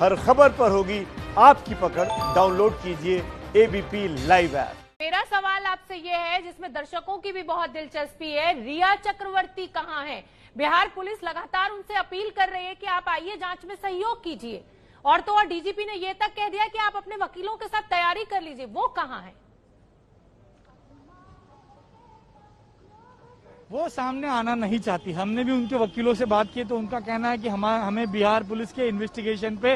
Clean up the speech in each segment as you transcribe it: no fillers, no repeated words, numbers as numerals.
हर खबर पर होगी आपकी पकड़। डाउनलोड कीजिए एबीपी लाइव ऐप। मेरा सवाल आपसे ये है, जिसमें दर्शकों की भी बहुत दिलचस्पी है, रिया चक्रवर्ती कहां है? बिहार पुलिस लगातार उनसे अपील कर रही है कि आप आइए, जांच में सहयोग कीजिए, और तो और डीजीपी ने यह तक कह दिया कि आप अपने वकीलों के साथ तैयारी कर लीजिए। वो कहां है? वो सामने आना नहीं चाहती। हमने भी उनके वकीलों से बात की तो उनका कहना है कि हमें बिहार पुलिस के इन्वेस्टिगेशन पे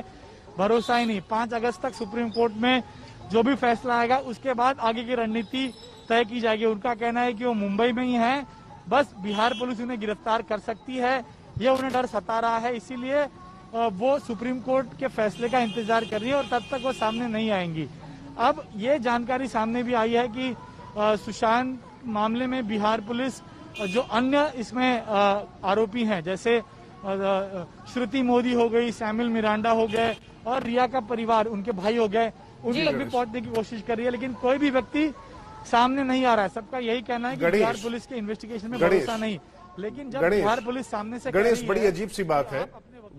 भरोसा ही नहीं। 5 अगस्त तक सुप्रीम कोर्ट में जो भी फैसला आएगा उसके बाद आगे की रणनीति तय की जाएगी। उनका कहना है कि वो मुंबई में ही है, बस बिहार पुलिस उन्हें गिरफ्तार कर सकती है, ये उन्हें डर सता रहा है, इसीलिए वो सुप्रीम कोर्ट के फैसले का इंतजार कर रही है और तब तक वो सामने नहीं आएंगी। अब ये जानकारी सामने भी आई है कि सुशांत मामले में बिहार पुलिस जो अन्य इसमें आरोपी हैं, जैसे श्रुति मोदी हो गई, सैमुअल मिरांडा हो गए और रिया का परिवार, उनके भाई हो गए, उन तक भी पहुंचने की कोशिश कर रही है, लेकिन कोई भी व्यक्ति सामने नहीं आ रहा है। सबका यही कहना है कि बिहार पुलिस के इन्वेस्टिगेशन में भरोसा नहीं। लेकिन जब बिहार पुलिस सामने से गणेश, बड़ी अजीब सी बात है,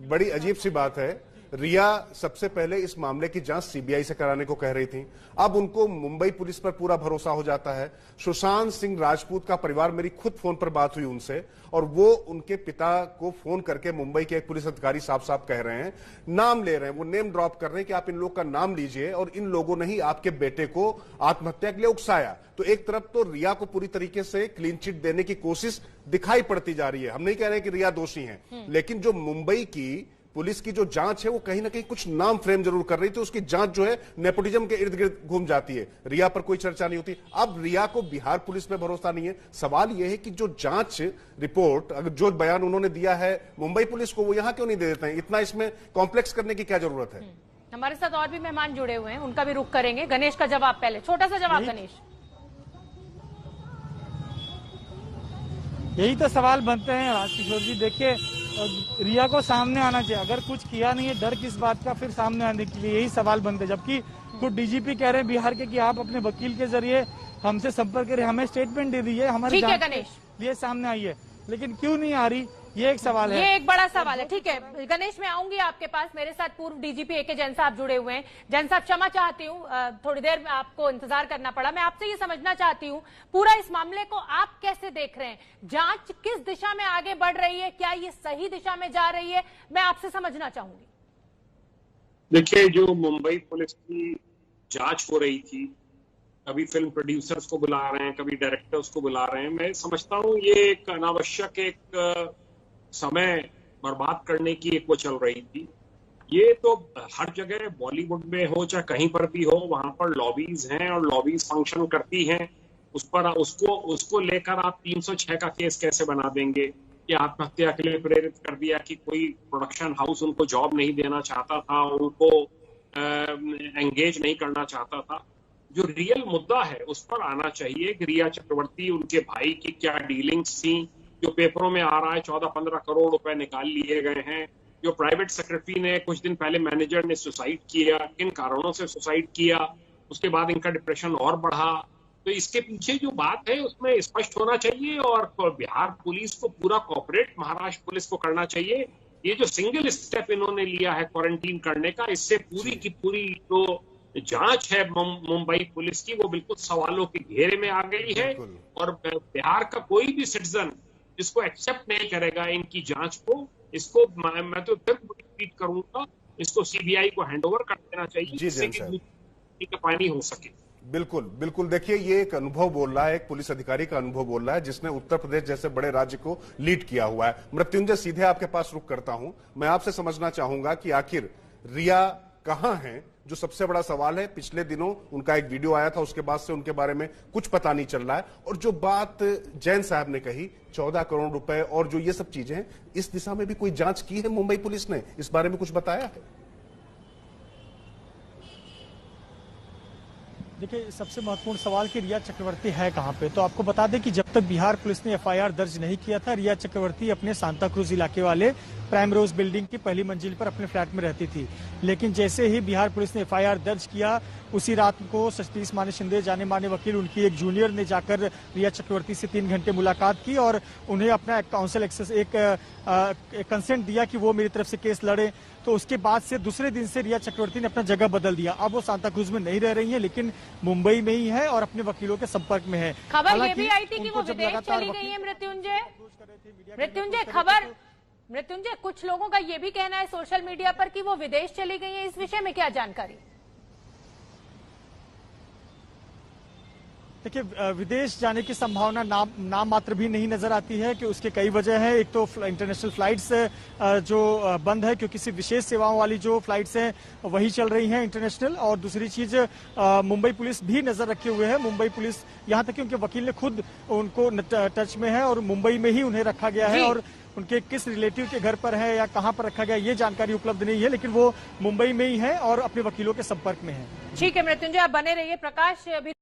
बड़ी अजीब सी बात है। रिया सबसे पहले इस मामले की जांच सीबीआई से कराने को कह रही थी, अब उनको मुंबई पुलिस पर पूरा भरोसा हो जाता है। सुशांत सिंह राजपूत का परिवार, मेरी खुद फोन पर बात हुई उनसे, और वो उनके पिता को फोन करके मुंबई के एक पुलिस अधिकारी साफ साफ कह रहे हैं, नाम ले रहे हैं, वो नेम ड्रॉप कर रहे हैं कि आप इन लोग का नाम लीजिए और इन लोगों ने ही आपके बेटे को आत्महत्या के लिए उकसाया। तो एक तरफ तो रिया को पूरी तरीके से क्लीन चिट देने की कोशिश दिखाई पड़ती जा रही है। हम नहीं कह रहे कि रिया दोषी है, लेकिन जो मुंबई की पुलिस की जो जांच है वो कहीं ना कहीं कुछ नाम फ्रेम जरूर कर रही थी। उसकी जांच जो है नेपोटिज्म के इर्द गिर्द घूम जाती है, रिया पर कोई चर्चा नहीं होती। अब रिया को बिहार पुलिस पे भरोसा नहीं है। सवाल यह है कि जो जांच रिपोर्ट, अगर जो बयान उन्होंने दिया है मुंबई पुलिस को, वो यहां क्यों नहीं दे देते हैं? इतना इसमें कॉम्प्लेक्स करने की क्या जरूरत है? हमारे साथ और भी मेहमान जुड़े हुए हैं, उनका भी रुख करेंगे। गणेश का जवाब पहले, छोटा सा जवाब गणेश। यही तो सवाल बनते हैं राजकिशोर जी। देखिए, रिया को सामने आना चाहिए, अगर कुछ किया नहीं है, डर किस बात का फिर सामने आने के लिए? यही सवाल बनते हैं। जबकि खुद डीजीपी कह रहे हैं बिहार के कि आप अपने वकील के जरिए हमसे संपर्क करें, हमें स्टेटमेंट दे दीजिए, हमारे जांच के लिए सामने आइए, लेकिन क्यों नहीं आ रही? ये एक सवाल है, ये एक बड़ा सवाल है। ठीक है गणेश, मैं आऊंगी आपके पास। मेरे साथ पूर्व डीजीपी ए के जैन साहब जुड़े हुए हैं। जैन साहब, क्षमा चाहती हूँ, थोड़ी देर में आपको इंतजार करना पड़ा। मैं आपसे ये समझना चाहती हूँ, पूरा इस मामले को आप कैसे देख रहे हैं? जांच किस दिशा में आगे बढ़ रही है? क्या ये सही दिशा में जा रही है? मैं आपसे समझना चाहूंगी। देखिए, जो मुंबई पुलिस की जांच हो रही थी, कभी फिल्म प्रोड्यूसर्स को बुला रहे हैं, कभी डायरेक्टर्स को बुला रहे हैं, मैं समझता हूँ ये एक अनावश्यक एक समय बर्बाद करने की एक वो चल रही थी। ये तो हर जगह, बॉलीवुड में हो चाहे कहीं पर भी हो, वहां पर लॉबीज हैं और लॉबीज फंक्शन करती हैं। उस पर उसको लेकर आप 306 का केस कैसे बना देंगे कि आत्महत्या के लिए प्रेरित कर दिया, कि कोई प्रोडक्शन हाउस उनको जॉब नहीं देना चाहता था, उनको एंगेज नहीं करना चाहता था। जो रियल मुद्दा है उस पर आना चाहिए कि रिया चक्रवर्ती, उनके भाई की क्या डीलिंग्स थी। जो पेपरों में आ रहा है 14-15 करोड़ रुपए निकाल लिए गए हैं। जो प्राइवेट सेक्रेटरी ने कुछ दिन पहले, मैनेजर ने सुसाइड किया, किन कारणों से सुसाइड किया, उसके बाद इनका डिप्रेशन और बढ़ा। तो इसके पीछे जो बात है उसमें स्पष्ट होना चाहिए और बिहार पुलिस को पूरा कॉपरेट महाराष्ट्र पुलिस को करना चाहिए। ये जो सिंगल स्टेप इन्होंने लिया है क्वारंटीन करने का, इससे पूरी की पूरी जो जांच है मुंबई पुलिस की, वो बिल्कुल सवालों के घेरे में आ गई है। और बिहार का कोई भी सिटीजन इसको एक्सेप्ट नहीं करेगा इनकी जांच को। इसको मैं तो फिर ट्वीट करूंगा, इसको सीबीआई को हैंडओवर कर देना चाहिए, जिससे कि पानी हो सके। बिल्कुल बिल्कुल। देखिए, ये एक अनुभव बोल रहा है, एक पुलिस अधिकारी का अनुभव बोल रहा है, जिसने उत्तर प्रदेश जैसे बड़े राज्य को लीड किया हुआ है। मृत्युंजय, सीधे आपके पास रुख करता हूं। मैं आपसे समझना चाहूंगा कि आखिर रिया कहां है? जो सबसे बड़ा सवाल है, पिछले दिनों उनका एक वीडियो आया था, उसके बाद से उनके बारे में कुछ पता नहीं चल रहा है। और जो बात जैन साहब ने कही, 14 करोड़ रुपए और जो ये सब चीजें हैं, इस दिशा में भी कोई जांच की है मुंबई पुलिस ने? इस बारे में कुछ बताया है? देखिए, सबसे महत्वपूर्ण सवाल कि रिया चक्रवर्ती है कहाँ पे। तो आपको बता दें कि जब तक बिहार पुलिस ने एफआईआर दर्ज नहीं किया था, रिया चक्रवर्ती अपने सांता क्रूज इलाके वाले प्राइम रोज बिल्डिंग की पहली मंजिल पर अपने फ्लैट में रहती थी। लेकिन जैसे ही बिहार पुलिस ने एफआईआर दर्ज किया, उसी रात को सतीश माने शिंदे जाने माने वकील, उनकी एक जूनियर ने जाकर रिया चक्रवर्ती से 3 घंटे मुलाकात की और उन्हें अपना काउंसिल एक्सेस एक कंसेंट दिया कि वो मेरी तरफ से केस लड़े। तो उसके बाद से दूसरे दिन से रिया चक्रवर्ती ने अपना जगह बदल दिया। अब वो सांता क्रूज में नहीं रह रही है, लेकिन मुंबई में ही है और अपने वकीलों के संपर्क में है। खबर ये भी आई थी कि वो विदेश चली गई है। मृत्युंजय, कुछ लोगों का ये भी कहना है सोशल मीडिया पर कि वो विदेश चली गई है। इस विषय में क्या जानकारी? देखिए, विदेश जाने की संभावना नाम मात्र भी नहीं नजर आती है कि उसके कई वजह है। एक तो इंटरनेशनल फ्लाइट्स जो बंद है, क्योंकि सिर्फ विशेष सेवाओं वाली जो फ्लाइट्स हैं वही चल रही हैं इंटरनेशनल। और दूसरी चीज, मुंबई पुलिस भी नजर रखे हुए है। मुंबई पुलिस, यहाँ तक कि उनके वकील ने खुद उनको टच में है और मुंबई में ही उन्हें रखा गया है। और उनके किस रिलेटिव के घर पर है या कहां पर रखा गया ये जानकारी उपलब्ध नहीं है, लेकिन वो मुंबई में ही है और अपने वकीलों के संपर्क में है। ठीक है मृत्युंजय, आप बने रहिए। प्रकाश भी